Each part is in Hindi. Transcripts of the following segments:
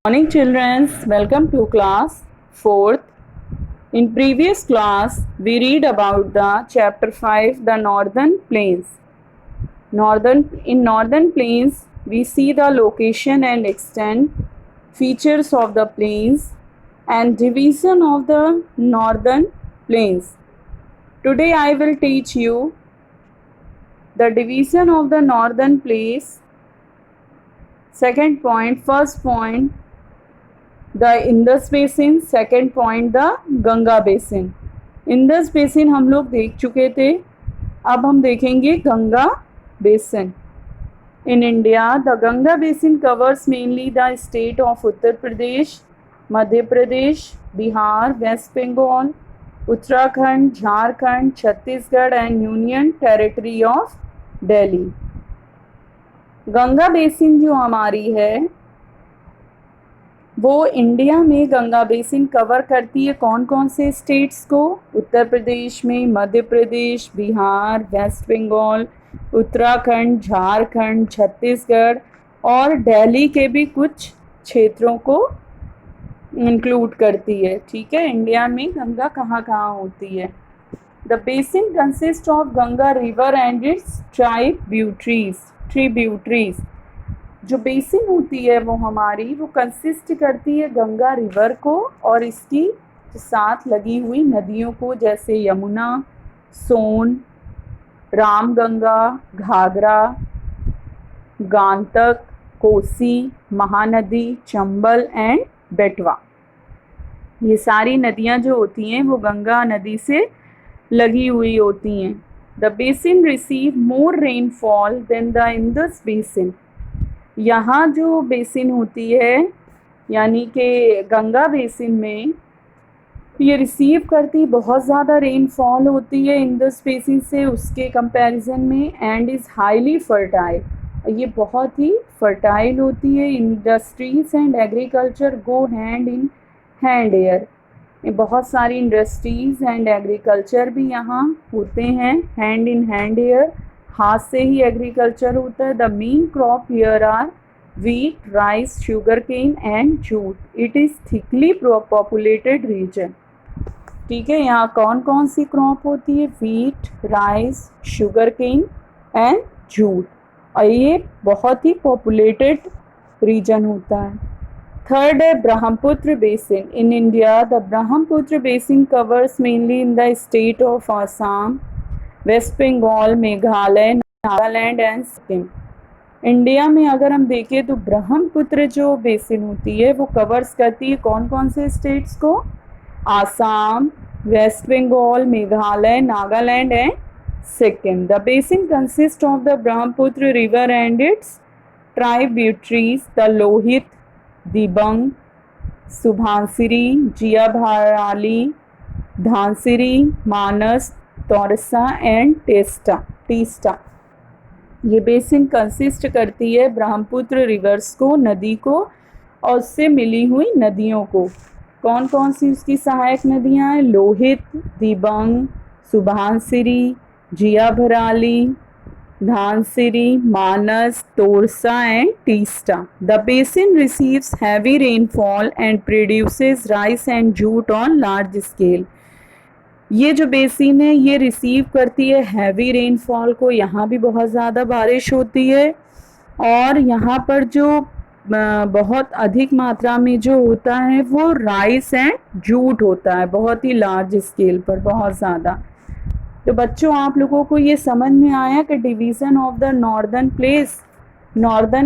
Morning children, welcome to class 4th. In previous class, we read about the chapter 5, the Northern Plains. In Northern Plains, we see the location and extent, features of the plains and division of the Northern Plains. Today I will teach you the division of the Northern Plains. Second point, first point, the Indus Basin, second point the Ganga basin. Indus basin हम लोग देख चुके थे, अब हम देखेंगे Ganga basin. In India the Ganga basin covers mainly the state of Uttar Pradesh, Madhya Pradesh, Bihar, West Bengal, Uttarakhand, Jharkhand, Chhattisgarh and union territory of Delhi. Ganga basin जो हमारी है वो इंडिया में गंगा बेसिन कवर करती है कौन कौन से स्टेट्स को? उत्तर प्रदेश में, मध्य प्रदेश, बिहार, वेस्ट बंगाल, उत्तराखंड, झारखंड, छत्तीसगढ़ और दिल्ली के भी कुछ क्षेत्रों को इंक्लूड करती है. ठीक है, इंडिया में गंगा कहाँ कहाँ होती है. The basin consist of Ganga river and it's tributaries. जो बेसिन होती है वो हमारी वो कंसिस्ट करती है गंगा रिवर को और इसकी साथ लगी हुई नदियों को, जैसे यमुना, सोन, रामगंगा, घाघरा, गांतक, कोसी, महानदी, चंबल एंड बेटवा. ये सारी नदियाँ जो होती हैं वो गंगा नदी से लगी हुई होती हैं. The basin receive more rainfall than the Indus basin. यहाँ जो बेसिन होती है यानी कि गंगा बेसिन में ये रिसीव करती बहुत ज़्यादा रेनफॉल होती है इंडस बेसिन से उसके कंपैरिजन में, एंड इज़ हाईली फर्टाइल. ये बहुत ही फर्टाइल होती है. Industries and agriculture go hand in hand air. बहुत सारी इंडस्ट्रीज़ एंड एग्रीकल्चर भी यहाँ होते हैं हैंड इन हैंड एयर. हाथ से ही एग्रीकल्चर होता है. The main crop here are wheat, rice, sugarcane and jute. It is thickly populated region. ठीक है, यहाँ कौन कौन सी क्रॉप होती है? wheat, rice, sugarcane and jute. और ये बहुत ही पॉपुलेटेड रीजन होता है. थर्ड है Brahmaputra basin. In India the Brahmaputra basin covers mainly in the state of Assam, waste Bengal, Meghalaya, Nagaland and Sikkim. India में अगर हम देखें तो ब्रह्मपुत्र जो बेसिन होती है वो कवर्स करती है कौन कौन से स्टेट्स को? Assam, waste Bengal, Meghalaya, Nagaland and Sikkim. The basin consist of the Brahmaputra river and its tributaries the Lohit, Dibang, Subansiri, Jiabharali, Dhansiri, Manas, Torsa and Teesta. ये बेसिन कंसिस्ट करती है ब्रह्मपुत्र रिवर्स को, नदी को और उससे मिली हुई नदियों को. कौन कौन सी उसकी सहायक नदियाँ हैं? Lohit, Dibang, Subansiri, Jiabharali, Dhansiri, Manas, Torsa and Teesta. The basin receives heavy rainfall and produces rice and jute on large scale. ये जो बेसिन है ये रिसीव करती है हैवी रेनफॉल को. यहाँ भी बहुत ज़्यादा बारिश होती है और यहाँ पर जो बहुत अधिक मात्रा में जो होता है वो राइस एंड जूट होता है, बहुत ही लार्ज स्केल पर, बहुत ज़्यादा. तो बच्चों आप लोगों को ये समझ में आया कि division of the northern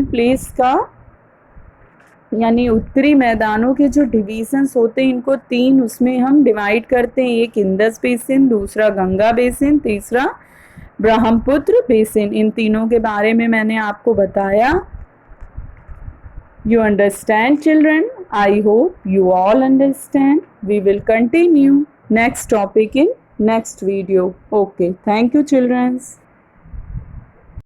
place का यानी उत्तरी मैदानों के जो डिवीजन्स होते हैं इनको तीन उसमें हम डिवाइड करते हैं. एक इंडस बेसिन, दूसरा गंगा बेसिन, तीसरा ब्रह्मपुत्र बेसिन. इन तीनों के बारे में मैंने आपको बताया. You understand children? I hope you all understand. We will continue next topic in next video. Okay, thank you children's.